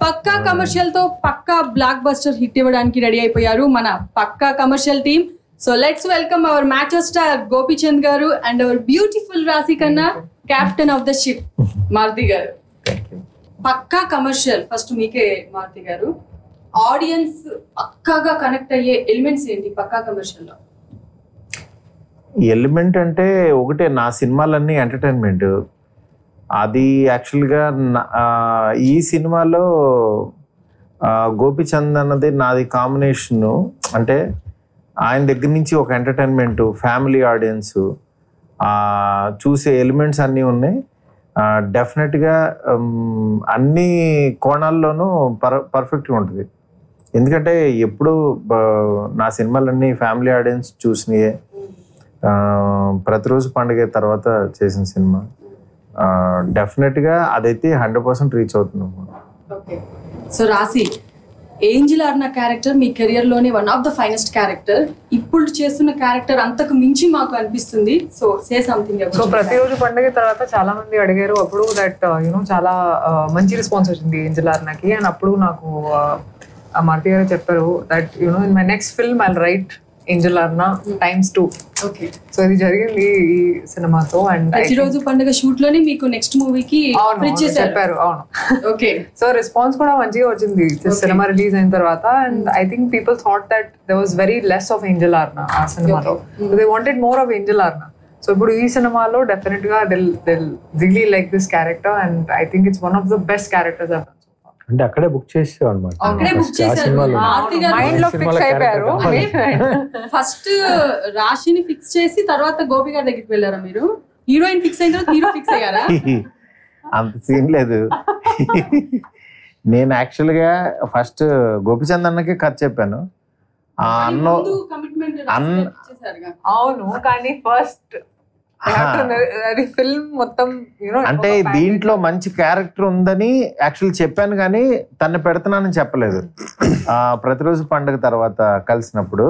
పక్కా commercial తో పక్కా blockbuster hit ఇవ్వడానికి రెడీ అయిపోయారు మన Pakka commercial team. So let's welcome our macho star Gopichand garu and our beautiful Raashi Khanna captain of the ship Maruthi garu. Pakka commercial first మీకే మారుతి గారు, audience పక్కాగా కనెక్ట్ అయ్యే ఎలిమెంట్స్ ఏంటి పక్కా కమర్షియల్ లో? ఎలిమెంట్ అంటే ఒకటే, నా సినిమాలన్నీ ఎంటర్టైన్మెంట్. అది యాక్చువల్గా ఈ సినిమాలో గోపీచంద్ అన్నది నాది కాంబినేషను. అంటే ఆయన దగ్గర నుంచి ఒక ఎంటర్టైన్మెంట్, ఫ్యామిలీ ఆడియన్స్ చూసే ఎలిమెంట్స్ అన్నీ ఉన్నాయి. డెఫినెట్గా అన్ని కోణాల్లోనూ పర్ఫెక్ట్గా ఉంటుంది. ఎందుకంటే ఎప్పుడు నా సినిమాలన్నీ ఫ్యామిలీ ఆడియన్స్ చూసినాయే. ప్రతిరోజు పండుగ తర్వాత చేసిన సినిమా డెఫినెట్గా అదైతే 100% రీచ్ అవుతున్నాం. సో రాశి, ఏంజెల్ అర్నా క్యారెక్టర్ మీ కెరియర్ లోనే one of the finest character. ఇప్పుడు చేస్తున్న క్యారెక్టర్ అంతకు మించి మాకు అనిపిస్తుంది. So say something. సో ప్రతిరోజు పండుగ తర్వాత చాలా మంది అడిగారు అప్పుడు దట్ చాలా మంచి రెస్పాన్స్ వచ్చింది ఏంజెల్ అర్నాకి. అండ్ అప్పుడు నాకు మారుతి గారు చెప్పారు that in my next film I will write Angel అర్నా ×2. Okay. So ఇది జరిగింది ఈ సినిమాతో. అండ్ ప్రతిరోజు పండుగ షూట్ లోనే మీకు నెక్స్ట్ మూవీకి చెప్పారు. అవును. ఓకే. సో రెస్పాన్స్ కూడా మంచిగా వచ్చింది సినిమా రిలీజ్ అయిన తర్వాత. And I think people thought that there was very less of Angel Arna ఆ సినిమాలో. They wanted more of Angel Arna. So ఇప్పుడు ఈ సినిమాలో డెఫినెట్ గా they'll really like this character. And I think it's one of the best characters. అంటే అక్కడే book చేసావు అనమాట. ఫస్ట్ రాశిని ఫిక్స్ చేసి తర్వాత గోపి గారి దగ్గరికి వెళ్ళారా మీరు? హీరోయిన్ ఫిక్స్ అయిన తర్వాత హీరో ఫిక్స్ అయ్యారా? అంత సీన్ లేదు. నేను యాక్చువల్గా ఫస్ట్ గోపిచంద్ అన్నకి కథ చెప్పాను. అవును, కానీ ఫస్ట్ ఫిల్మ్ మొత్తం అంటే దీంట్లో మంచి క్యారెక్టర్ ఉందని యాక్చువల్ చెప్పాను, కానీ తను పెడుతున్నానని చెప్పలేదు ప్రతిరోజు పండుగ తర్వాత కలిసినప్పుడు.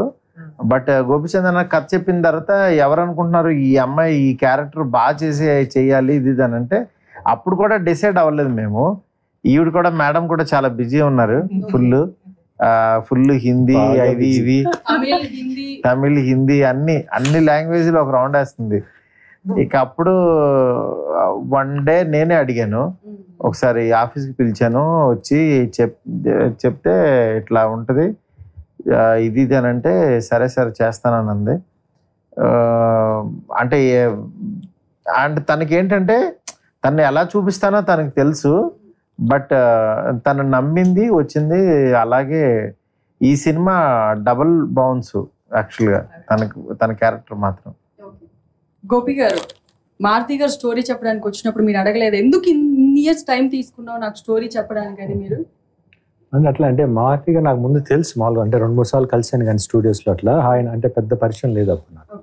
బట్ గోపిచంద్ అన్న కథ చెప్పిన తర్వాత ఎవరు అనుకుంటున్నారు ఈ అమ్మాయి ఈ క్యారెక్టర్ బాగా చేయాలి ఇది అని అంటే అప్పుడు కూడా డిసైడ్ అవ్వలేదు మేము. ఈవిడ కూడా మేడం కూడా చాలా బిజీ ఉన్నారు. ఫుల్ హిందీ అవి ఇవి తమిళ్ హిందీ అన్ని లాంగ్వేజ్ లో ఒక రౌండ్ వేస్తుంది. ఇక అప్పుడు వన్ డే నేనే అడిగాను, ఒకసారి ఆఫీస్కి పిలిచాను, వచ్చి చెప్తే ఇట్లా ఉంటుంది ఇది అని అంటే సరే చేస్తానని అంది. అంటే అండ్ తనకి ఏంటంటే తను ఎలా చూపిస్తానో తనకి తెలుసు. బట్ తను నమ్మింది, వచ్చింది. అలాగే ఈ సినిమా డబుల్ బౌన్స్ యాక్చువల్గా తన క్యారెక్టర్ మాత్రం. గోపి గారు, మారుతి గారు స్టోరీ చెప్పడానికి వచ్చినప్పుడు మీరు అడగలేదు ఎందుకు ఇన్ని ఇయర్స్ టైం తీసుకున్నావు నాకు స్టోరీ చెప్పడానికి అని మీరు? అంటే అట్లా అంటే మారుతి గారు నాకు ముందు తెలుసు మామూలుగా. అంటే 2-3 సార్లు కలిసాను కానీ స్టూడియోస్లో అట్లా. ఆయన అంటే పెద్ద పరిచయం లేదు అప్పుడు నాకు.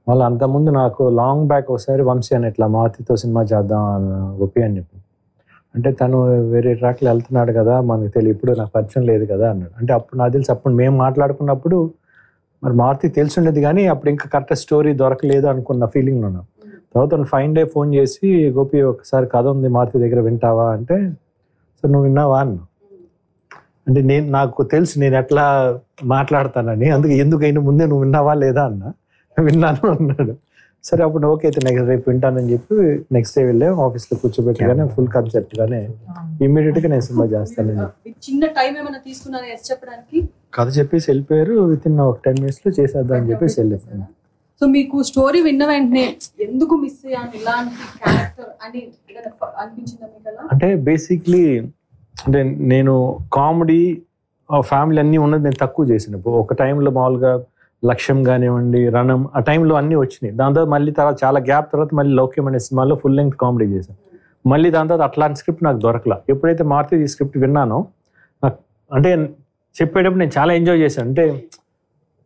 వాళ్ళు అంతకుముందు నాకు లాంగ్ బ్యాక్ ఒకసారి వంశీ అని ఇట్లా మారుతితో సినిమా చేద్దాం గోపి అని చెప్పి, అంటే తను వేరే ట్రాక్లో వెళ్తున్నాడు కదా మనకు తెలియదు, ఇప్పుడు నాకు పరిచయం లేదు కదా అన్నాడు. అంటే అప్పుడు నాకు తెలిసి అప్పుడు మేము మాట్లాడుకున్నప్పుడు మరి మారుతి తెలిసి ఉండేది కానీ అప్పుడు ఇంకా కరెక్ట్ స్టోరీ దొరకలేదు అనుకున్న ఫీలింగ్లో ఉన్నాం. తర్వాత ఫైన్ డే ఫోన్ చేసి గోపి ఒకసారి కథ ఉంది మారుతి దగ్గర వింటావా అంటే సార్ నువ్వు విన్నావా అన్నా. అంటే నాకు తెలుసు నేను ఎట్లా మాట్లాడతానని, అందుకే ఎందుకైనా ముందే నువ్వు విన్నావా లేదా అన్నా. విన్నాను అన్నాడు. సరే అప్పుడు ఓకే అయితే నెక్స్ట్ రేపు వింటానని చెప్పి నెక్స్ట్ డే వెళ్ళే ఆఫీస్లో కూర్చోబెట్టగానే ఫుల్ కన్సెప్ట్ గానే ఇమ్మీడియట్గా నేను సినిమా చేస్తాను. చిన్న టైం ఏమైనా తీసుకున్నారా చెప్పడానికి? కథ చెప్పేసి వెళ్ళిపోయారు. వితిన్ ఒక 10 minutes లో చేసేద్దాం అని చెప్పేసి వెళ్ళిపోయాను. సో మీకు స్టోరీ విన్న వెంటనే ఎందుకు మిస్ అయ్యాను ఇలాంటి క్యారెక్టర్ అని అనిపించిందా మీకు? అంటే బేసిక్లీ అంటే నేను కామెడీ ఫ్యామిలీ అన్నీ ఉన్నది నేను తక్కువ చేసిన. ఒక టైంలో మామూలుగా లక్ష్యం కానివ్వండి, రణం, ఆ టైంలో అన్నీ వచ్చినాయి. దాని తర్వాత మళ్ళీ తర్వాత చాలా గ్యాప్ తర్వాత మళ్ళీ లౌక్యం అనే సినిమాలో ఫుల్ లెంగ్త్ కామెడీ చేశాను. మళ్ళీ దాని తర్వాత అట్లాంటి స్క్రిప్ట్ నాకు దొరకలా. ఎప్పుడైతే మారుతి ఈ స్క్రిప్ట్ విన్నానో నాకు అంటే చెప్పేటప్పుడు నేను చాలా ఎంజాయ్ చేశాను. అంటే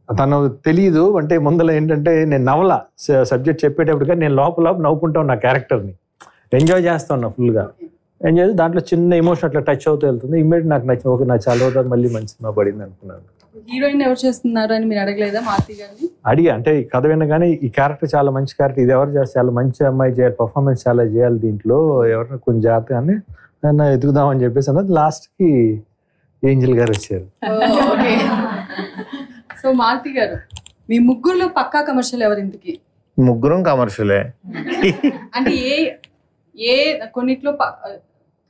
తను తెలియదు అంటే ముందర ఏంటంటే నేను నవల సబ్జెక్ట్ చెప్పేటప్పుడు కానీ నేను లోపల నవ్వుకుంటాను నా క్యారెక్టర్ని ఎంజాయ్ చేస్తాను ఫుల్గా. ఎంజాయ్ చేసి దాంట్లో చిన్న ఎమోషన్ అట్లా టచ్ అవుతూ వెళ్తుంది. ఇమ్మీడియట్ నాకు నచ్చింది, ఓకే నా చాలా రోజులు మళ్ళీ మంచి సినిమా పడింది అనుకున్నాను. హీరోయిన్ ఎవరు చేస్తున్నారు అని మీరు అడగలేదా మారుతి గారిని? అడిగా. అంటే ఈ కథ వినగానే ఈ క్యారెక్టర్ చాలా మంచి క్యారెక్టర్, ఇది ఎవరు చేస్తే చాలా మంచి అమ్మాయి చేయాలి, పర్ఫార్మెన్స్ చాలా చేయాలి, దీంట్లో ఎవరిని కొంచెం జాగ్రత్తగానే నన్ను ఎదుగుదామని చెప్పేసి అన్నది లాస్ట్కి ఏంజల్ గారు వచ్చారు. ఓకే. సో మారుతి గారు, మీ ముగ్గురులో పక్కా కమర్షియల్ ఎవరు ఇంతకి? ముగ్గురం కమర్షియలే. అంటే ఏ కొన్నిట్లో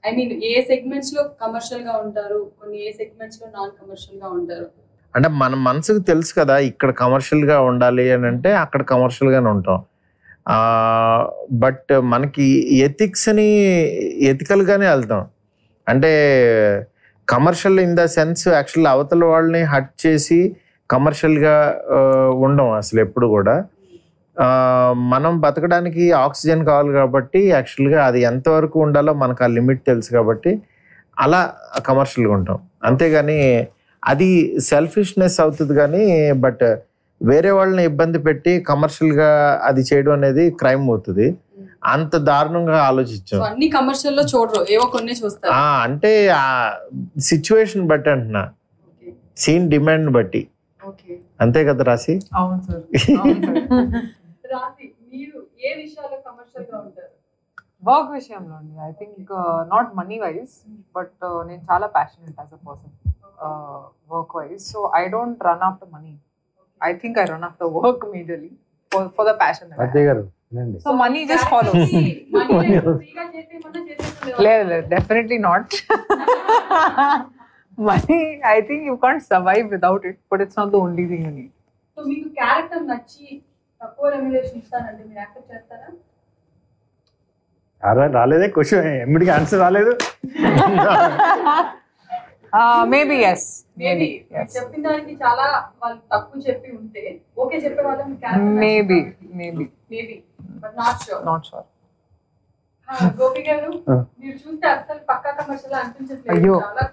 ఐ మీన్ ఏ సెగ్మెంట్స్ లో కమర్షియల్ గా ఉంటారు, కొన్ని ఏ సెగ్మెంట్స్ లో నాన్ కమర్షియల్ గా ఉంటారు? అంటే మన మనసుకు తెలుసు కదా ఇక్కడ కమర్షియల్ గా ఉండాలి అని అంటే అక్కడ కమర్షియల్ గానే ఉంటాం. బట్ మనకి ఎథికల్ గానే వెళ్తాం. అంటే commercial in the sense actual అవతల వాళ్ళని హట్ చేసి కమర్షియల్ గా ఉండం అసలు ఎప్పుడు కూడా. మనం బతకడానికి ఆక్సిజన్ కావాలి కాబట్టి యాక్చువల్గా అది ఎంతవరకు ఉండాలో మనకు ఆ లిమిట్ తెలుసు కాబట్టి అలా కమర్షియల్గా ఉంటాం. అంతేగాని అది సెల్ఫిష్నెస్ అవుతుంది కానీ బట్ వేరే వాళ్ళని ఇబ్బంది పెట్టి కమర్షియల్గా అది చేయడం అనేది క్రైమ్ అవుతుంది. అంత దారుణంగా ఆలోచించాం. అన్ని కమర్షియల్ లో చూడరు, ఏవో కొన్ని చూస్తారు. అంటే ఆ సిచ్యువేషన్ బట్టి అంటున్నా, సీన్ డిమాండ్ బట్టి. అంతే కదా రాశి? అవును సార్. రాశి, మీరు ఏ విషయాల్లో కమర్షియల్ గా ఉంటారు? వర్క్ విషయంలో అండి. I think not money wise, but నేను చాలా passionate as a person work wise. So I don't run after money. I think I run after work majorly for the passion. అదే గారు వినండి. So money just follows. లేదు, definitely not. Money, I think you can't survive without it, but it's not the only thing you need. So మీకు character నచ్చి తక్కువ remuneration ఇస్తానంటే మీరు accept చేస్తారా? రాలేదే క్వశ్చన్, ఎమ్మిడికి ఆన్సర్ రాలేదు. Maybe yes. Maybe చెప్పిన దానికి చాలా వాళ్ళు తక్కువ చెప్పి ఉంటే ఓకే చెప్పే వాళ్ళం character. Maybe but not sure. Gopi గారు, మీరు చూస్తే అసలు పక్కా కమర్షియల్ అనిపించట్లేదు. చాలా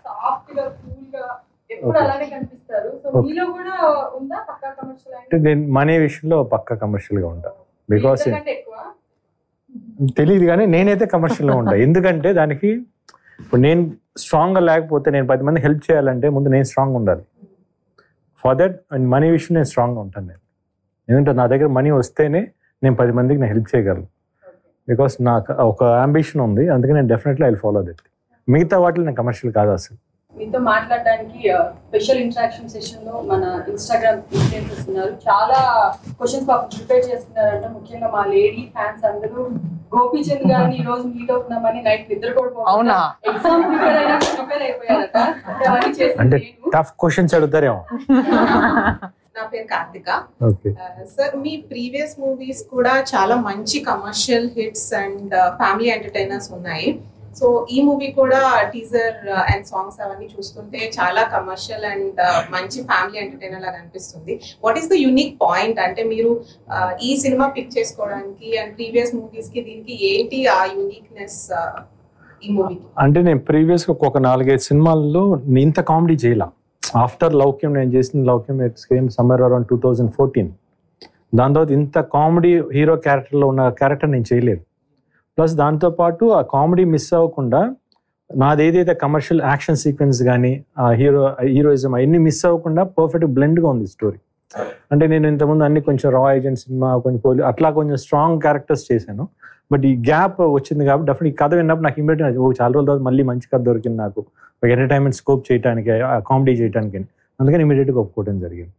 సాఫ్ట్ గా కూల్ గా ఎప్పుడు అలానే కనిపిస్తారు. సో మీలో కూడా ఉందా పక్కా కమర్షియల్? అంటే నేను మనీ విషయంలో పక్కా కమర్షియల్ గా ఉంటాను. బికాస్ ఎక్కువ తెలియదు కానీ నేనైతే కమర్షియల్ గా ఉంటాను. ఎందుకంటే దానికి ఇప్పుడు నేను స్ట్రాంగ్ గా లేకపోతే, నేను 10 మంది హెల్ప్ చేయాలంటే ముందు నేను స్ట్రాంగ్ ఉండాలి. ఫర్ దట్ మనీ విషయం నేను స్ట్రాంగ్ గా ఉంటాను. ఎందుకంటే నా దగ్గర మనీ వస్తేనే నేను 10 మందికి నేను హెల్ప్ చేయగలను. బికాస్ నాకు ఒక అంబిషన్ ఉంది, అందుకే నేను డెఫినెట్లీ ఐ ఫాలో దట్. మిగతా వాటిలో నేను కమర్షియల్ కాదు అసలు. మీతో మాట్లాడడానికి స్పెషల్ ఇంటరాక్షన్ సెషన్ లో మన ఇన్స్టాగ్రామ్ ఇన్ఫ్లుయెన్సర్స్ ఉన్నారు. చాలా క్వశ్చన్స్ ప్రిపేర్ చేసుకున్నారంట. ముఖ్యంగా మా లేడీ ఫ్యాన్స్ అందరూ గోపీచంద్ గారిని ఈ రోజు మీట్ అవుతున్నామని నైట్ నిద్ర కూడా ఎగ్జామ్ ప్రిపేర్ అయిపోయారట. అంటే టఫ్ క్వశ్చన్స్ అడుగుతారేమో. నా పేరు కార్తిక. సార్, మీ ప్రీవియస్ మూవీస్ కూడా చాలా మంచి commercial hits and family entertainers ఉన్నాయి. సో ఈ మూవీ కూడా టీజర్ అండ్ సాంగ్స్ అవన్నీ చూస్తుంటే చాలా కమర్షియల్ అండ్ మంచి ఫ్యామిలీ ఎంటర్టైనర్ లాగా అనిపిస్తుంది. What is the unique point? అంటే మీరు ఈ సినిమా పిక్ చేసుకోవడానికి అండ్ ప్రీవియస్ మూవీస్ కి దీనికి ఏంటి ఆ యూనిక్నెస్ ఈ మూవీకి? అంటే నేను ప్రీవియస్ ఒక 4-5 సినిమాల్లో ఇంత కామెడీ చేయాల. ఆఫ్టర్ లౌక్యం నేను చేసిన లౌక్యం కేమ్ సమ్మర్ అరౌండ్ 2014. దాని తర్వాత ఇంత కామెడీ హీరో క్యారెక్టర్లో ఉన్న క్యారెక్టర్ నేను చేయలేదు. ప్లస్ దాంతోపాటు ఆ కామెడీ మిస్ అవ్వకుండా నాది ఏదైతే కమర్షియల్ యాక్షన్ సీక్వెన్స్ కానీ ఆ హీరోయిజం అవన్నీ మిస్ అవ్వకుండా పర్ఫెక్ట్ బ్లెండ్గా ఉంది స్టోరీ. అంటే నేను ఇంతకుముందు అన్ని కొంచెం రా ఏజెంట్ సినిమా, కొంచెం అట్లా కొంచెం స్ట్రాంగ్ క్యారెక్టర్స్ చేశాను. బట్ ఈ గ్యాప్ వచ్చింది కాబట్టి డెఫినెట్ ఈ కథ విన్నప్పుడు నాకు ఇమీడియట్ చాలా రోజుల తర్వాత మళ్ళీ మంచి కథ దొరికింది నాకు, ఒక ఎంటర్టైన్మెంట్ స్కోప్ చేయడానికి, కామెడీ చేయడానికి. అందుకని ఇమీడియట్గా ఒప్పుకోవడం జరిగింది.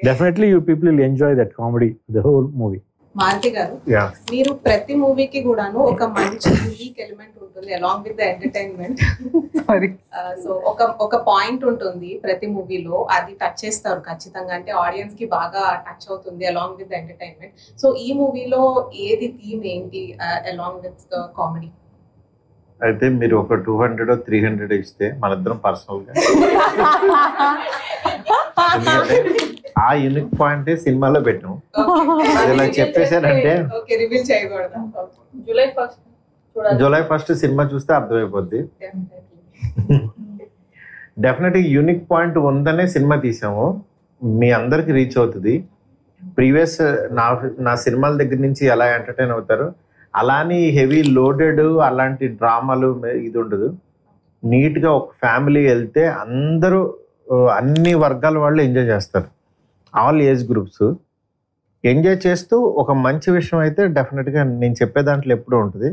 Definitely you people will enjoy that comedy the whole movie. Maruthi garu, మీరు ప్రతి మూవీకి కూడాను ఒక మంచి యూనిక్ ఎలిమెంట్ ఉంటుంది along with the entertainment. So ఒక పాయింట్ ఉంటుంది ప్రతి మూవీలో, అది టచ్ చేస్తారు ఖచ్చితంగా. అంటే ఆడియన్స్ కి బాగా టచ్ అవుతుంది along with the entertainment. So ఈ మూవీలో ఏది థీమ్ ఏంటి అలాంగ్ విత్ ద కామెడీ? అయితే మీరు ఒక 200 300 ఇస్తే మన ఇద్దరం పర్సనల్ గా ఆ యూనిక్ పాయింట్ సినిమాలో పెట్టాం. ఇలా చెప్పేసానంటే జూలై 1 సినిమా చూస్తే అర్థమైపోద్ది. డెఫినెట్ యూనిక్ పాయింట్ ఉందనే సినిమా తీసాము, మీ అందరికి రీచ్ అవుతుంది. ప్రీవియస్ నా సినిమాల దగ్గర నుంచి ఎలా ఎంటర్టైన్ అవుతారు అలాని హెవీ లోడెడ్ అలాంటి డ్రామాలు ఇది ఉండదు. నీట్గా ఒక ఫ్యామిలీ వెళ్తే అందరూ అన్ని వర్గాల వాళ్ళు ఎంజాయ్ చేస్తారు. ఆల్ ఏజ్ గ్రూప్స్ ఎంజాయ్ చేస్తూ ఒక మంచి విషయం అయితే డెఫినెట్గా నేను చెప్పే దాంట్లో ఎప్పుడూ ఉంటుంది.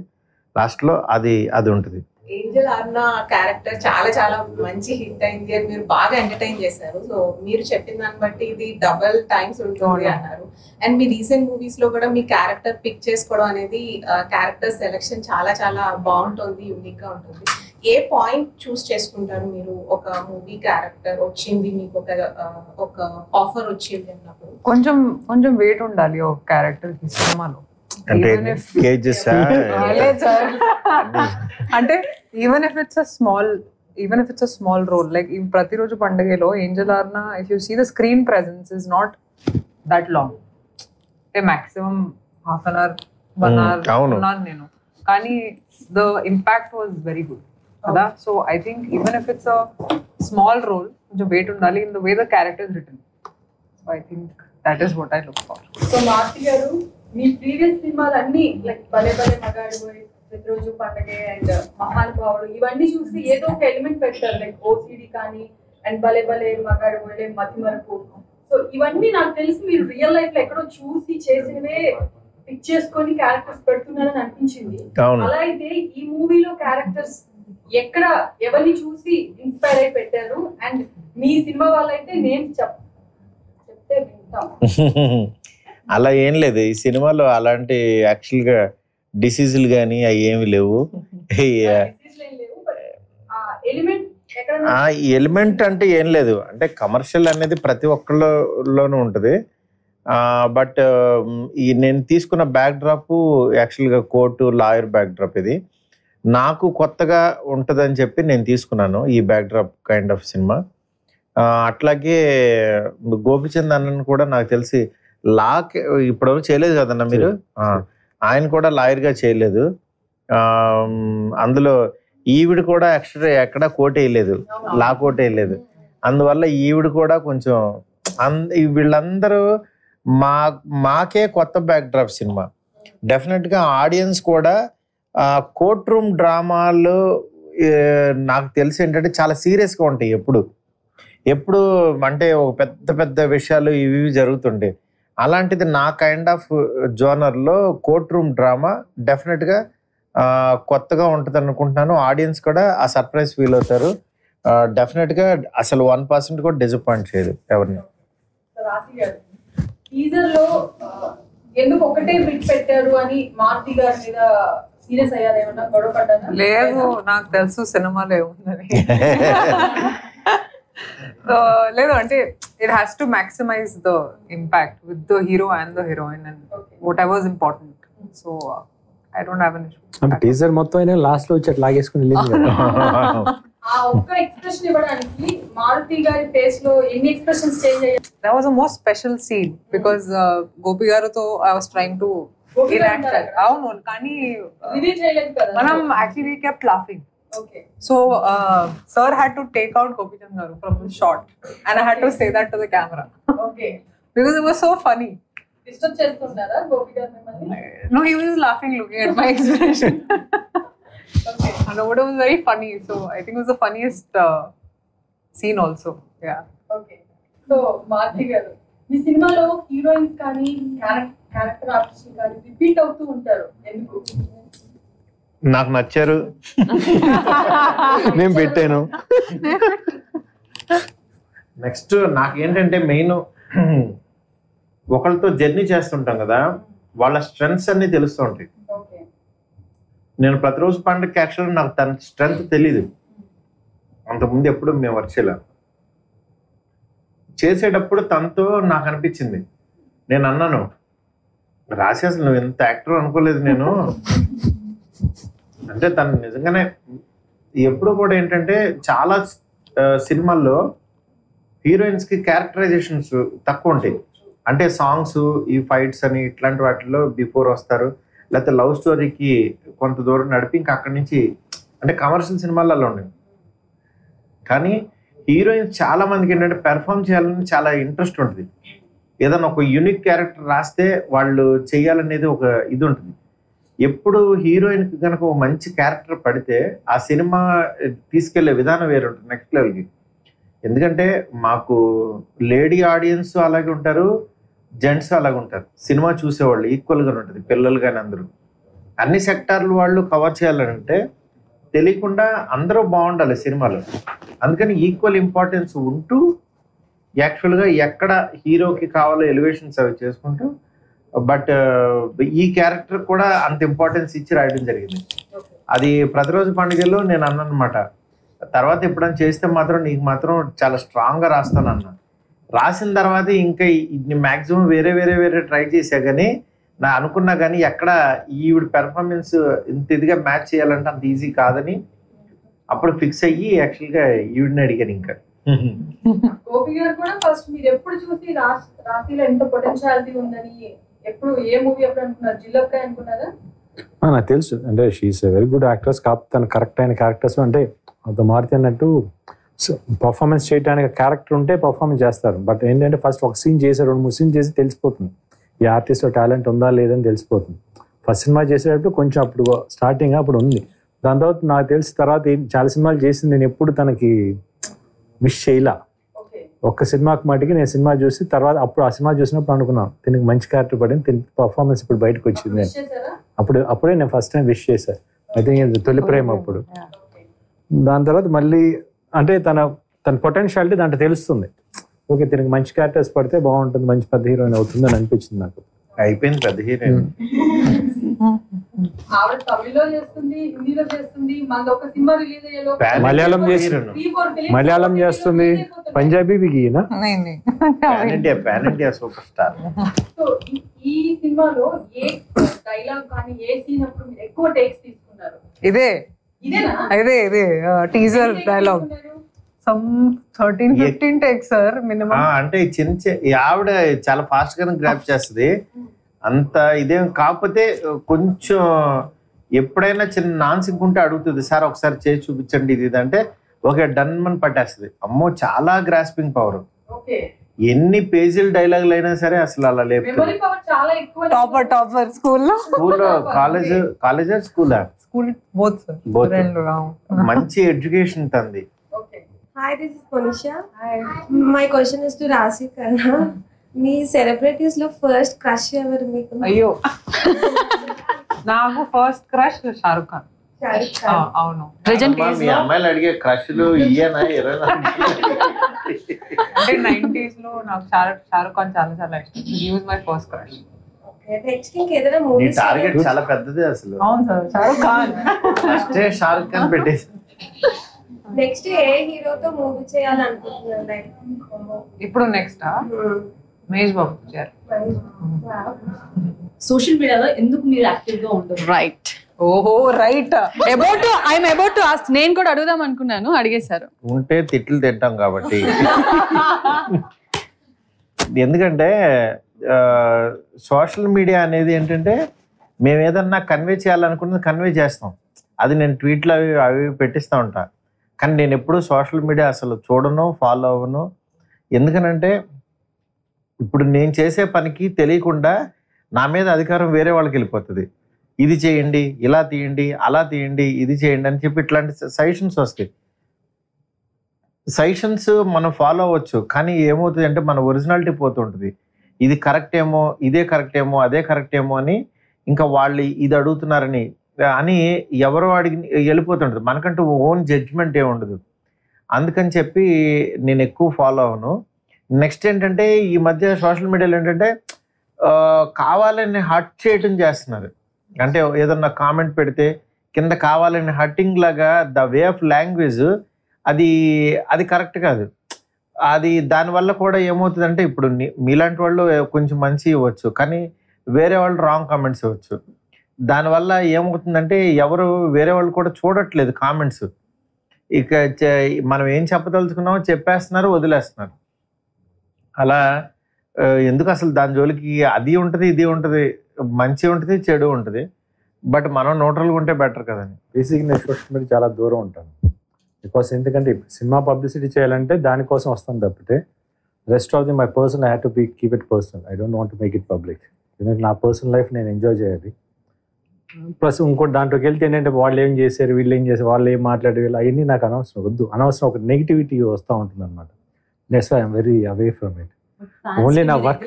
లాస్ట్ లో అది ఉంటుంది. ఏంజెల్ అర్నా క్యారెక్టర్ చాలా చాలా మంచి హిట్ అయింది అని మీరు బాగా ఎంటర్టైన్ చేశారు. సో మీరు చెప్పిన దాన్ని బట్టి ఇది డబుల్ టైమ్స్ ఉంటుంది అన్నారు. అండ్ మీ రీసెంట్ మూవీస్ లో కూడా మీ క్యారెక్టర్ పిక్ చేసుకోవడం అనేది క్యారెక్టర్ సెలెక్షన్ చాలా చాలా బాగుంటుంది, యూనిక్ గా ఉంటుంది. ఏ పాయింట్ చూస్ చేసుకుంటారు మీరు? ఒక మూవీ క్యారెక్టర్ వచ్చింది, మీకు ఒక ఆఫర్ వచ్చింది అన్నప్పుడు కొంచెం వెయిట్ ఉండాలి ఒక క్యారెక్టర్ కి సినిమాలో. అంటే కేజెస్ అంటే even if it's a small role, like ప్రతిరోజు పండుగలో Angel Arna if you see the screen presence is not that long, అంటే maximum half an hour 1 hour ఉన్నాను నేను, కానీ the impact was very good కదా. So I think even if it's a small role కొంచెం weight ఉండాలి in the way the character is written. So I think that is what I look for. So Maruti గారు, మీ previous సినిమాలన్నీ like భలే భలే మగాడు, ప్రతిరోజు పండగే అండ్ మహానుభావుడు, ఇవన్నీ చూసి ఏదో ఒక ఎలిమెంట్ పెట్టారు, లైక్ ఓసిడి కానీ అండ్ భలే భలే మగాడు భలే మతి మరపు. సో ఇవన్నీ నాకు తెలిసి మీరు రియల్ లైఫ్ లో ఎక్కడో చూసి చేసినవే పిక్ చేసుకొని క్యారెక్టర్స్ పెడుతున్నారని అనిపించింది. అలా అయితే ఈ మూవీలో క్యారెక్టర్స్ ఎక్కడ ఎవరిని చూసి ఇన్స్పైర్ అయి పెట్టారు? అండ్ మీ సినిమా వాళ్ళైతే నేను చెప్తే వింటాం. అలా ఏం లేదు ఈ సినిమాలో. అలాంటి యాక్చువల్గా డిసీజులు కానీ అవి ఏమి లేవు. ఎలిమెంట్ అంటే ఏం లేదు, అంటే కమర్షియల్ అనేది ప్రతి ఒక్కళ్ళలోనూ ఉంటుంది. బట్ నేను తీసుకున్న బ్యాక్ డ్రాప్ యాక్చువల్గా కోర్టు లాయర్ బ్యాక్ డ్రాప్. ఇది నాకు కొత్తగా ఉంటుందని చెప్పి నేను తీసుకున్నాను ఈ back drop kind of cinema. అట్లాగే గోపిచంద్ అన్నను కూడా నాకు తెలిసి ఇప్పటివరకు చేయలేదు కదన్నా మీరు, ఆయన కూడా లాయర్గా చేయలేదు. అందులో ఈవిడ కూడా ఎక్కడ కోట్ వేయలేదు, లా కోట్ వేయలేదు. అందువల్ల ఈవిడ కూడా కొంచెం వీళ్ళందరూ మాకే కొత్త బ్యాక్ డ్రాప్ సినిమా. డెఫినెట్గా ఆడియన్స్ కూడా కోర్ట్ రూమ్ డ్రామాలు నాకు తెలిసి ఏంటంటే చాలా సీరియస్గా ఉంటాయి. ఎప్పుడు అంటే ఒక పెద్ద పెద్ద విషయాలు ఇవి జరుగుతుంటాయి. అలాంటిది నా కైండ్ ఆఫ్ జోనర్లో కోర్ట్ రూమ్ డ్రామా డెఫినెట్గా కొత్తగా ఉంటుంది అనుకుంటున్నాను. ఆడియన్స్ కూడా ఆ సర్ప్రైజ్ ఫీల్ అవుతారు. డెఫినెట్గా అసలు 1% కూడా డిసప్పాయింట్ చేయదు ఎవరిని. టీజర్లో ఎందుకు ఒకటే బిట్ పెట్టారు అని మారుతి గారి మీద సీరియస్ అయ్యారు, ఏమన్నా గొడవ పడ్డారా? లేదు, నాకు తెలుసు సినిమాలో ఏముందని. లేదు అంటే it has to maximize the impact with the hero and the heroine and whatever is important. So I don't have an issue. అంటే టీజర్ మొత్తం అయినా లాస్ట్ లో వచ్చి అట్లా లాగేసుకుని వెళ్ళింది కదా. ఆ ఒక్క ఎక్స్ప్రెషన్ ఇవ్వడానికి మారుతి గారి ఫేస్ లో ఎన్ని ఎక్స్ప్రెషన్స్ చేంజ్ అయ్యాయి? That was a more special scene because Gopi garuto I was trying to enact that. అవును, కానీ రివీల్ చేయలేదు కదా మనం actually kept laughing. Okay. So sir had to take out Gopichand garu from the shot and I had to say that to the camera. Okay. Because it was so funny. Disturb చేస్తున్నారా గోపి గారు మిమ్మల్ని? No, he was laughing looking at my expression. Okay. And it was very funny. So I think it was the funniest scene also. Yeah. Okay. So Maruti గారు, మీ సినిమాలో heroines కానీ character artist కానీ repeat అవుతూ ఉంటారు, ఎందుకు? నాకు నచ్చారు, నేను పెట్టాను. నెక్స్ట్ నాకేంటంటే మెయిన్ ఒకళ్ళతో జర్నీ చేస్తుంటాం కదా, వాళ్ళ స్ట్రెంగ్స్ అన్ని తెలుస్తూ ఉంటాయి. నేను ప్రతిరోజు పండుగ యాక్చువల్గా నాకు తన స్ట్రెంగ్త్ తెలీదు, అంతకుముందు ఎప్పుడు మేము వర్క్ చేసేటప్పుడు తనతో నాకు అనిపించింది. నేను అన్నాను, రాసి అసలు నువ్వు ఎంత యాక్టర్ అనుకోలేదు నేను. అంటే తను నిజంగానే ఎప్పుడు కూడా ఏంటంటే చాలా సినిమాల్లో హీరోయిన్స్ కి క్యారెక్టరైజేషన్స్ తక్కువ ఉంటాయి. అంటే సాంగ్స్, ఈ ఫైట్స్ అని ఇట్లాంటి వాటిల్లో బిఫోర్ వస్తారు, లేకపోతే లవ్ స్టోరీకి కొంత దూరం నడిపి ఇంకా అక్కడి నుంచి అంటే కమర్షియల్ సినిమాలలో ఉండేవి. కానీ హీరోయిన్స్ చాలా మందికి ఏంటంటే పెర్ఫామ్ చేయాలని చాలా ఇంట్రెస్ట్ ఉంటుంది. ఏదైనా ఒక యూనిక్ క్యారెక్టర్ రాస్తే వాళ్ళు చేయాలనేది ఒక ఇది ఉంటుంది. ఎప్పుడు హీరోయిన్కి కనుక ఒక మంచి క్యారెక్టర్ పడితే ఆ సినిమా తీసుకెళ్లే విధానం వేరే ఉంటుంది, నెక్స్ట్ లెవెల్కి. ఎందుకంటే మాకు లేడీ ఆడియన్స్ అలాగే ఉంటారు, జెంట్స్ అలాగే ఉంటారు. సినిమా చూసేవాళ్ళు ఈక్వల్గా ఉంటుంది, పిల్లలు కానీ అందరూ. అన్ని సెక్టార్లు వాళ్ళు కవర్ చేయాలంటే తెలియకుండా అందరూ బాగుండాలి సినిమాలో. అందుకని ఈక్వల్ ఇంపార్టెన్స్ ఉంటూ యాక్చువల్గా ఎక్కడ హీరోకి కావాలో ఎలివేషన్స్ అవి చేసుకుంటూ, బట్ ఈ క్యారెక్టర్ కూడా అంత ఇంపార్టెన్స్ ఇచ్చి రాయడం జరిగింది. అది ప్రతిరోజు పండుగలో నేను అన్నమాట, తర్వాత ఎప్పుడైనా చేస్తే మాత్రం నీకు మాత్రం చాలా స్ట్రాంగ్గా రాస్తానన్నా. రాసిన తర్వాత ఇంకా మ్యాక్సిమం వేరే వేరే వేరే ట్రై చేసా, కానీ నా అనుకున్నా కానీ ఎక్కడ ఈవిడ పెర్ఫార్మెన్స్ ఇంత ఇదిగా మ్యాచ్ చేయాలంటే అంత ఈజీ కాదని అప్పుడు ఫిక్స్ అయ్యి యాక్చువల్గా ఈవిడిని అడిగాను. ఇంకా గోపి గారు కూడా ఫస్ట్ మీరు ఎప్పుడు చూసి రాశిలో ఎంత పొటెన్షియాలిటీ ఉందని ఎప్పుడు ఏ మూవీ ఎప్పుడు అనుకున్నారు? జిల్లప్పుడే అనుకున్నారా? నాకు తెలుసు, అంటే షీఈస్ వెరీ గుడ్ యాక్ట్రెస్. కాకపోతే తను కరెక్ట్ అయిన క్యారెక్టర్స్ అంటే అంత మారుతి అన్నట్టు పర్ఫార్మెన్స్ చేయడానికి క్యారెక్టర్ ఉంటే పర్ఫార్మెన్స్ చేస్తారు. బట్ ఏంటంటే ఫస్ట్ ఒక సీన్ చేశారు, 2-3 సీన్ చేసి తెలిసిపోతుంది ఈ ఆర్టిస్ట్లో టాలెంట్ ఉందా లేదని తెలిసిపోతుంది. ఫస్ట్ సినిమా చేసేటప్పుడు కొంచెం అప్పుడు స్టార్టింగ్ అప్పుడు ఉంది. దాని తర్వాత నాకు తెలిసిన తర్వాత చాలా సినిమాలు చేసింది, నేను ఎప్పుడు తనకి మిస్ చేయలా. ఒక్క సినిమాకి మటుకి నేను సినిమా చూసి తర్వాత అప్పుడు ఆ సినిమా చూసినప్పుడు అనుకున్నాను దీనికి మంచి క్యారెక్టర్ పడింది, దీని పర్ఫార్మెన్స్ ఇప్పుడు బయటకు వచ్చింది. అప్పుడే నేను ఫస్ట్ టైం విష్ చేశాను. ఐ థింక్ తొలి ప్రేమ అప్పుడు. దాని తర్వాత మళ్ళీ అంటే తన పొటెన్షియాలిటీ దాంట్లో తెలుస్తుంది. ఓకే, దీనికి మంచి క్యారెక్టర్స్ పడితే బాగుంటుంది, మంచి పెద్ద హీరోయిన్ అవుతుంది అని అనిపించింది నాకు. అయిపోయింది పెద్ద హీరోయిన్. మలయాళం చేస్తుంది, పంజాబీ బిగినా పాన్ ఇండియా సూపర్ స్టార్. ఈ సినిమాలో ఏ డైలాగ్ కానీ ఏ సీన్ అప్పుడు మీరు ఎక్కువ టేక్స్ తీసుకున్నారు? ఇదే teaser dialogue some 13-15 takes sir minimum. అంటే చిన్న ఆవిడ చాలా ఫాస్ట్ గానే గ్రాప్ చేస్తుంది, అంత ఇదేం కాకపోతే కొంచెం ఎప్పుడైనా చిన్న నాన్సింగ్ ఉంటే అడుగుతుంది, సార్ ఒకసారి చేసి చూపించండి ఇది అంటే ఓకే డన్ అని పట్టేస్తుంది. అమ్మో చాలా గ్రాస్పింగ్ పవర్. ఎన్ని పేజీల డైలాగులు అయినా సరే అసలు అలా లేపుతుంది. టాపర్ స్కూల్లో స్కూల్ బోత్ మంచి ఎడ్యుకేషన్ తంది. Hi, this is Monisha. Hi. My question is to Rasi Khanna. Me celebrities లో ఫస్ట్ క్రష్ ఎవరు మీకు? అయ్యో నాకు ఫస్ట్ క్రష్ షారుఖ్ ఖాన్. అవును. మీ అమ్మాయిలు అడిగే క్రష్లు ఇయ్యనా? అంటే 90s లో నాకు షారుఖ్ ఖాన్ చాలా చాలా ఇష్టం. He was my first crush. Okay, next ఇంకేదైనా మూవీ టార్గెట్ చాలా పెద్దది అసలు. అవును సార్, షారుఖ్ ఖాన్. ఫస్ట్ షారుఖ్ ఖాన్ పెట్టేసి నెక్స్ట్ ఏ హీరోతో మూవీ చేయాలనుకుంటున్నారు? లైక్ ఇప్పుడు నెక్స్ట్ మహేష్ బాబు గారు. సోషల్ మీడియాలో ఎందుకు మీరు యాక్టివ్ గా ఉండరు? రైట్. ఓహో right. I'm about to ask. నేను కూడా అడుగుదాం అనుకున్నాను, అడిగేశారు. ఉంటే తిట్లు తింటాం కాబట్టి. ఎందుకంటే సోషల్ మీడియా అనేది ఏంటంటే మేము ఏదన్నా కన్వే చేయాలనుకున్నది కన్వే చేస్తాం. అది నేను ట్వీట్లు అవి పెట్టిస్తూ ఉంటా, కానీ నేను ఎప్పుడూ సోషల్ మీడియా అసలు చూడను, ఫాలో అవ్వను. ఎందుకనంటే ఇప్పుడు నేను చేసే పనికి తెలియకుండా నా మీద అధికారం వేరే వాళ్ళకి వెళ్ళిపోతుంది. ఇది చేయండి, ఇలా తీయండి, అలా తీయండి, ఇది చేయండి అని చెప్పి ఇట్లాంటి సజెషన్స్ వస్తాయి. సజెషన్స్ మనం ఫాలో అవ్వచ్చు, కానీ ఏమవుతుంది అంటే మన ఒరిజినాలిటీ పోతుంటుంది. ఇది కరెక్ట్ ఏమో, ఇదే కరెక్ట్ ఏమో, అదే కరెక్ట్ ఏమో అని ఇంకా వాళ్ళు ఇది అడుగుతున్నారని అని ఎవరో అడిగి వెళ్ళిపోతుంటుంది. మనకంటూ ఓన్ జడ్జ్మెంట్ ఏమి ఉండదు. అందుకని చెప్పి నేను ఎక్కువ ఫాలో అవ్వను. నెక్స్ట్ ఏంటంటే ఈ మధ్య సోషల్ మీడియాలో ఏంటంటే కావాలని హర్ట్ చేయటం చేస్తున్నారు. అంటే ఏదన్నా కామెంట్ పెడితే కింద కావాలని హర్టింగ్ లాగా ద వే ఆఫ్ లాంగ్వేజ్ అది కరెక్ట్ కాదు. అది దానివల్ల కూడా ఏమవుతుందంటే ఇప్పుడు మీలాంటి వాళ్ళు కొంచెం మంచి ఇవ్వచ్చు, కానీ వేరే వాళ్ళు రాంగ్ కామెంట్స్ ఇవ్వచ్చు. దానివల్ల ఏమవుతుందంటే ఎవరు వేరే వాళ్ళు కూడా చూడట్లేదు కామెంట్స్. ఇక మనం ఏం చెప్పదలుచుకున్నామో చెప్పేస్తున్నారు, వదిలేస్తున్నారు. అలా ఎందుకు అసలు దాని జోలికి? అది ఉంటుంది, ఇది ఉంటుంది, మంచి ఉంటుంది, చెడు ఉంటుంది. బట్ మనం న్యూట్రల్గా ఉంటే బెటర్ కదండి. బేసిక్గా నేను సోషల్ మీడియా చాలా దూరం ఉంటాను. బికాస్ ఎందుకంటే సినిమా పబ్లిసిటీ చేయాలంటే దానికోసం వస్తాను తప్పితే rest of the my person I have to keep it personal. I don't want to make it public. ఎందుకంటే నా పర్సనల్ లైఫ్ నేను ఎంజాయ్ చేయాలి. ప్లస్ ఇంకోటి దాంట్లోకి వెళ్తే ఏంటంటే వాళ్ళు ఏం చేశారు, వీళ్ళు ఏం చేశారు, వాళ్ళు ఏం మాట్లాడే వీళ్ళు అవన్నీ నాకు అనవసరం, వద్దు. అనవసరం ఒక నెగిటివిటీ వస్తూ ఉంటుంది అనమాట. That's why I'm very away from it. Only నా వర్క్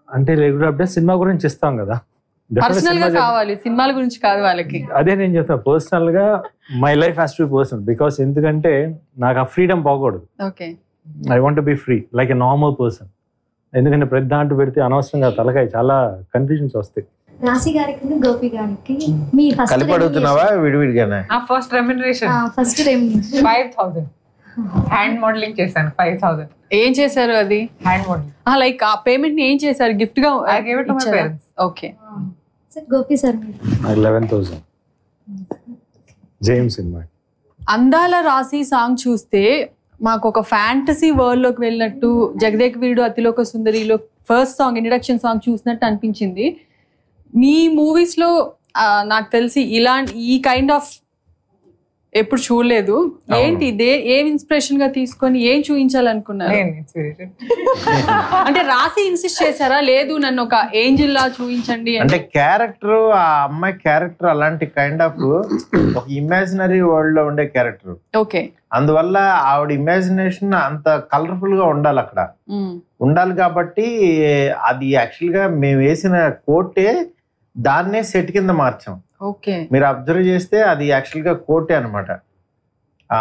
అంటే రెగ్యులర్ అప్డేట్స్ సినిమా గురించి ఇస్తాం కదా, పర్సనల్ గా కావాలి, సినిమాల గురించి కాదు వాళ్ళకి. అదే నేను చెప్తాను, పర్సనల్ గా my life has to be personal. Because ఎందుకంటే నాకు ఆ ఫ్రీడమ్ పోకూడదు. Okay, I want be free like a normal person. ఎందుకంటే ప్రతి దాంట్లో పెడితే అనవసరంగా తలకాయ చాలా కన్ఫ్యూజన్స్ వస్తాయి. రాశి గారికి గోపి గారికి మీ ఫస్ట్ కలిపి అడుగుతున్నావా విడివిడిగానే? First remuneration first time 5,000 hand modeling చేశాను. 5,000 ఏం చేశారు అది? Hand modeling. లైక్ ఆ పేమెంట్ ని ఏం చేశారు? గిఫ్ట్ గా I gave it to my parents. Okay sir Gopi sir నాకు 11,000 జేమ్స్ సినిమా. అందాల రాశి సాంగ్ చూస్తే మాకు ఒక ఫ్యాంటసీ వరల్డ్ లోకి వెళ్ళినట్టు, Jagadeka Veerudu Athiloka సుందరిలో first song introduction song చూసినట్టు అనిపించింది. మీ మూవీస్ లో నాకు తెలిసి ఈ కైండ్ ఆఫ్ ఎప్పుడు చూడలేదు. ఏంటి ఇదే, ఏం ఇన్స్పిరేషన్ గా తీసుకొని ఏం చూపించాలనుకున్నారు? అంటే రాసి ఇన్సిస్ట్ చేశారా, లేదు నన్ను ఒక ఏంజిల్ లా చూపించండి అంటే క్యారెక్టర్, ఆ అమ్మాయి క్యారెక్టర్ అలాంటి కైండ్ ఆఫ్ ఒక ఇమాజినరీ వరల్డ్ లో ఉండే క్యారెక్టర్. ఓకే, అందువల్ల ఆవిడ ఇమాజినేషన్ అంత కలర్ఫుల్ గా ఉండాలి, అక్కడ ఉండాలి. కాబట్టి అది యాక్చువల్ గా మేము వేసిన కోటే దాన్నే సెట్ కింద మార్చాం. ఓకే, మీరు అబ్జర్వ్ చేస్తే అది యాక్చువల్ గా కోటే అనమాట. ఆ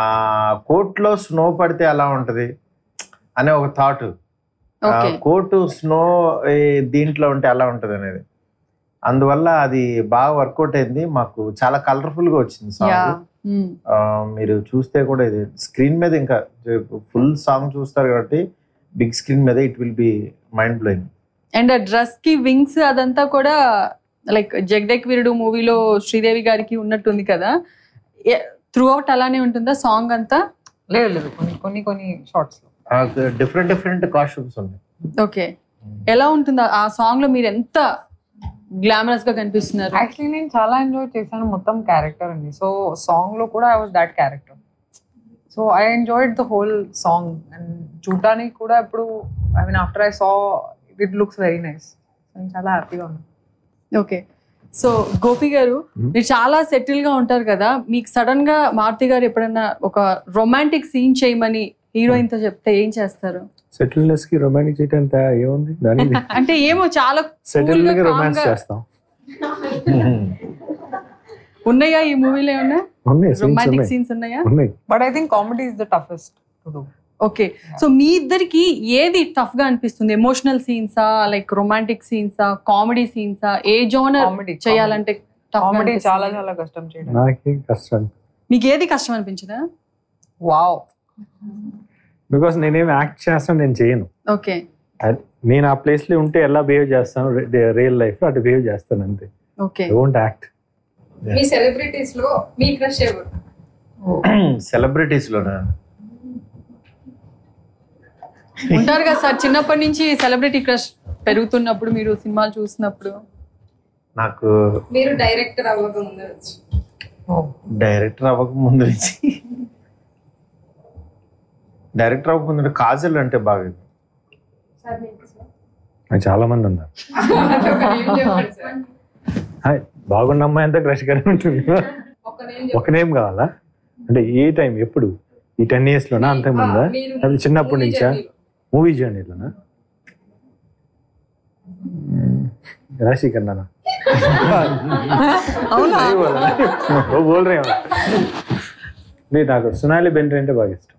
కోట్లో స్నో పడితే ఎలా ఉంటది అనే ఒక థాట్, కోటు స్నో దీంట్లో ఉంటే ఎలా ఉంటది అనేది. అందువల్ల అది బాగా వర్కౌట్ అయింది, మాకు చాలా కలర్ఫుల్ గా వచ్చింది సాంగ్. మీరు చూస్తే కూడా ఇది స్క్రీన్ మీద ఇంకా ఫుల్ సాంగ్ చూస్తారు కాబట్టి బిగ్ స్క్రీన్ మీద it will be mind blowing. And ఆ డ్రెస్ కి వింగ్స్ అదంతా కూడా లైక్ జగదేక్ వీరుడు మూవీలో శ్రీదేవి గారికి ఉన్నట్టుంది కదా, త్రూ అవుట్ అలానే ఉంటుందా సాంగ్ అంతా? లేదు, కొన్ని షార్ట్స్ లో డిఫరెంట్ కాస్ట్యూమ్స్ ఉన్నాయి. ఓకే, ఎలా ఉంటుందా ఆ సాంగ్ లో? మీరు ఎంత గ్లామరస్ గా కనిపిస్తున్నారు. యాక్చువల్లీ నేను చాలా ఎంజాయ్ చేశాను మొత్తం క్యారెక్టర్ అండి. సో సాంగ్ లో కూడా I was that character. So I enjoyed the whole song. And చూడడానికి కూడా ఇప్పుడు I mean after I saw it looks very nice. నేను చాలా హ్యాపీగా ఉన్నాను. ఓకే, సో గోపి గారు, మీరు చాలా సెటిల్ గా ఉంటారు కదా, మీకు సడన్ గా మారుతి గారు ఎప్పుడన్నా ఒక రొమాంటిక్ సీన్ చేయమని హీరోయిన్ తో చెప్తే ఏం చేస్తారు? సెటిల్నెస్ కి రొమాంటిక్ చేయటం ఏముంది దానికి? అంటే ఏమో చాలా సెటిల్ గా రొమాన్స్ చేస్తాం. ఉన్నాయా ఈ మూవీలో? ఏమన్నా రొమాంటిక్ సీన్స్ ఉన్నాయా? But I think comedy is the toughest to do. Okay, so మీ ఇద్దరికి ఏది టఫ్ గా అనిపిస్తుంది? Emotional సీన్సా, like romantic సీన్సా, comedy సీన్సా? ఏ జోనర్ చేయాలంటే కామెడీ చాలా చాలా కష్టం చేయడం. నాకు కష్టం. మీకు ఏది కష్టం అనిపించదా? వావ్, బికాస్ నేనేం యాక్ట్ చేస్తాను, నేను చేయను. ఓకే, నేను ఆ ప్లేస్ లో ఉంటే ఎలా బిహేవ్ చేస్తాను రియల్ లైఫ్ లో అటు బిహేవ్ చేస్తాను అంతే. Okay, I won't act. Me celebrities లో మీ క్రష్ ఎవరు? సెలబ్రిటీస్ లోనా ఉంటారు కదా సార్, చిన్నప్పటి నుంచి సెలబ్రిటీ క్రష్ పెరుగుతున్నప్పుడు, మీరు సినిమాలు చూసినప్పుడు? నాకు మీరు డైరెక్టర్ అవ్వక ముందు నుంచి కాజల్ అంటే బాగా. చాలా మంది ఉన్నారు. బాగున్న అమ్మాయి అంతా క్రష్ గానే ఉంటుంది. ఒక నేమ్ కావాలా? అంటే ఏ టైం, ఎప్పుడు? ఈ 10 years లోనా, అంతకుముందా, అది చిన్నప్పటి నుంచా? మూవీ జర్నీలోనా? రాశి కన్నా నాకు సునాలి బెండ్రే అంటే బాగా ఇష్టం.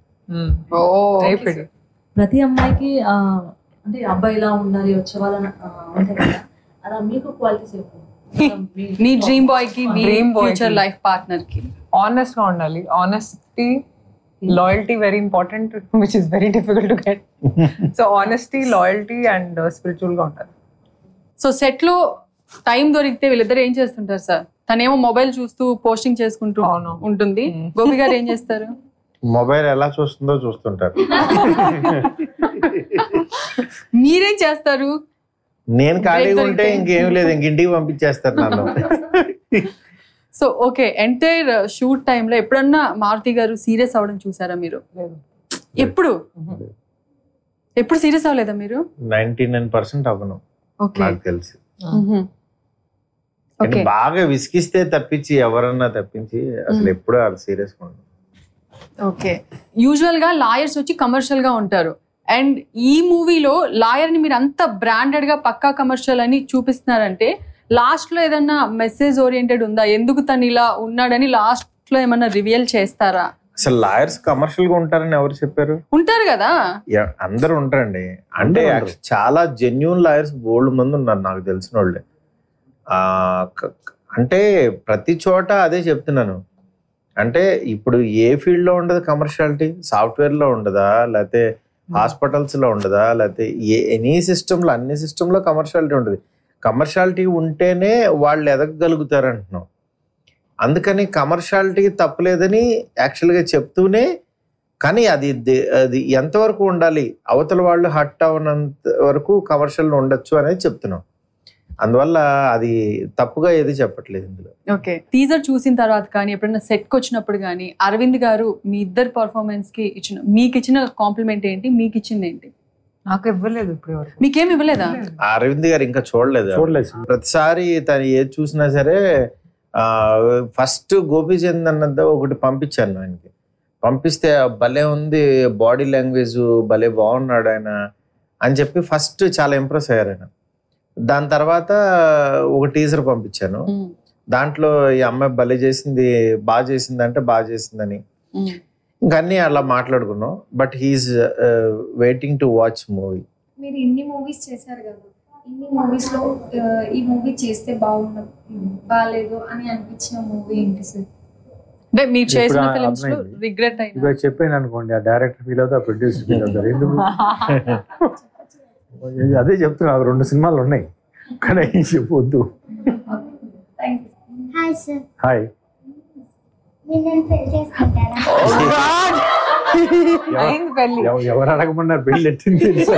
ప్రతి అమ్మాయికి అంటే అబ్బాయి ఇలా ఉండాలి, వచ్చే వాళ్ళని ఉంటాయి కదా, అలా మీకు క్వాలిటీస్ మీ డ్రీమ్ బాయ్ కి, మీ ఫ్యూచర్ లైఫ్ పార్ట్నర్ కి? ఆనెస్ట్ గా ఉండాలి. Honesty, loyalty very important, which is very difficult to get. So honesty, loyalty and spiritual గా ఉండాలి. సో సెట్ లో టైం దొరికితే వీళ్ళిద్దరు ఏం చేస్తుంటారు సార్? తనేమో మొబైల్ చూస్తూ పోస్టింగ్ చేసుకుంటూ ఉంటుంది, గోపి గారు ఏం చేస్తారు? మొబైల్ ఎలా చూస్తుందో చూస్తుంటారు. మీరేం చేస్తారు? నేను ఖాళీగా ఉంటే ఇంకేం లేదు, ఇంటికి పంపించేస్తారు నన్ను. సో ఓకే, ఎంటైర్ షూట్ టైంలో ఎప్పుడన్నా మారుతి గారు సీరియస్ అవ్వడం చూసారా మీరు? ఎప్పుడు సీరియస్ అవ్వలేదా మీరు? 99% అవ్వను నాకు తెలిసి. ఓకే, బాగా విసిగిస్తే తప్పించి ఎవరన్నా తప్పించి అసలు ఎప్పుడు అది సీరియస్ గా ఉండదు. ఓకే, యూజువల్ గా లాయర్స్ వచ్చి కమర్షియల్ గా ఉంటారు, అండ్ ఈ మూవీలో లాయర్ ని మీరు అంత బ్రాండెడ్ గా పక్కా కమర్షియల్ అని చూపిస్తున్నారంటే లాస్ట్ లో ఏదన్నా మెసేజ్ ఓరియంటెడ్ ఉందా, ఎందుకు తను ఇలా ఉన్నాడని లాస్ట్ లో ఏమన్నా రివీల్ చేస్తారా? అసలు లాయర్స్ కమర్షియల్ గా ఉంటారని ఎవరు చెప్పారు? ఉంటారు కదా, అందరూ ఉంటారండి. అంటే చాలా జెన్యూన్ లాయర్స్ బోల్డ్ మంది ఉన్నారు నాకు తెలిసిన వాళ్ళే. అంటే ప్రతి చోట అదే చెప్తున్నాను. అంటే ఇప్పుడు ఏ ఫీల్డ్ లో ఉండదు కమర్షియాలిటీ? సాఫ్ట్వేర్ లో ఉండదా, లేకపోతే హాస్పిటల్స్ లో ఉండదా, లేకపోతే ఎనీ సిస్టమ్ లో, అన్ని సిస్టమ్ లో కమర్షియాలిటీ ఉంటుంది. కమర్షియాలిటీ ఉంటేనే వాళ్ళు ఎదగగలుగుతారు అంటున్నాం. అందుకని కమర్షియాలిటీ తప్పలేదని యాక్చువల్గా చెప్తూనే, కానీ అది ఎంతవరకు ఉండాలి, అవతల వాళ్ళు హట్ అవనంత వరకు కమర్షియల్ ఉండొచ్చు అనేది చెప్తున్నాం. అందువల్ల అది తప్పుగా ఏది చెప్పట్లేదు ఇందులో. ఓకే, టీజర్ చూసిన తర్వాత కానీ ఎప్పుడైనా సెట్కి వచ్చినప్పుడు కానీ అరవింద్ గారు మీ ఇద్దరు పర్ఫార్మెన్స్ కి మీకు ఇచ్చిన కాంప్లిమెంట్ ఏంటి, మీకు ఇచ్చింది ఏంటి? నాకు ఇవ్వలేదు ఇప్పుడు. మీకేం ఇవ్వలేదా? అరవింద్ గారు ఇంకా చూడలేదు. ప్రతిసారి తను ఏది చూసినా సరే ఫస్ట్ గోపీచంద్ అన్నది ఒకటి పంపించాను ఆయనకి. పంపిస్తే భలే ఉంది, బాడీ లాంగ్వేజ్ భలే బాగున్నాడు ఆయన అని చెప్పి ఫస్ట్ చాలా ఇంప్రెస్ అయ్యారు ఆయన. దాని తర్వాత ఒక టీజర్ పంపించాను. దాంట్లో ఈ అమ్మాయి భలే చేసింది, బాగా చేసింది అంటే బాగా చేసిందని ఇంకన్నీ అలా మాట్లాడుకున్నాం. But he's waiting to watch movie. మీరు ఇన్ని మూవీస్ చేశారు కదా, ఇన్ని మూవీస్ లో ఈ మూవీ చేస్తే బాగాలేదు అని అనిపించిన మూవీ ఏంటి సార్? అంటే మీరు చేసిన ఫిల్మ్స్ లో రిగ్రెట్ అయినా చెప్పాను అనుకోండి, ఆ డైరెక్టర్ ఫీల్ అవుతా, ప్రొడ్యూసర్ ఫీల్ అవుతారు. ఎందుకు అదే చెప్తున్నా, 2 సినిమాలు ఉన్నాయి కానీ చెప్పొద్దు. Hi sir. హాయ్. ఎవరు అడగమన్నారు పెళ్ళి ఎట్టింది తెలుసా?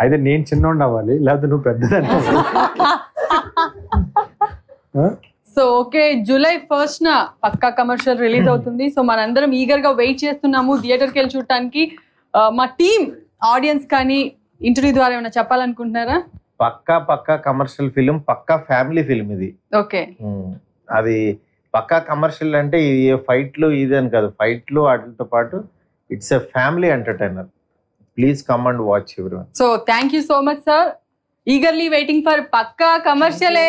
అయితే నేను చిన్నోడు అవ్వాలి, లేకపోతే నువ్వు పెద్దదాన్ని. సో ఓకే, జూలై 1st పక్కా కమర్షియల్ రిలీజ్ అవుతుంది. సో మనందరం ఈగర్ గా వెయిట్ చేస్తున్నాము థియేటర్కి వెళ్ళి చూడటానికి. మా టీమ్ ఆడియన్స్ కానీ ఇంటర్వ్యూ ద్వారా ఏమైనా చెప్పాలనుకుంటున్నారా? పక్కా కమర్షియల్ ఫిలిం, పక్కా ఫ్యామిలీ ఫిలిం ఇది. ఓకే, అది పక్కా కమర్షియల్ అంటే ఏ ఫైట్లు ఇది అని కాదు, ఫైట్లు వాటితో పాటు it's a family entertainer. Please come and watch everyone. So thank you so much sir. Eagerly waiting for Pakka commercial.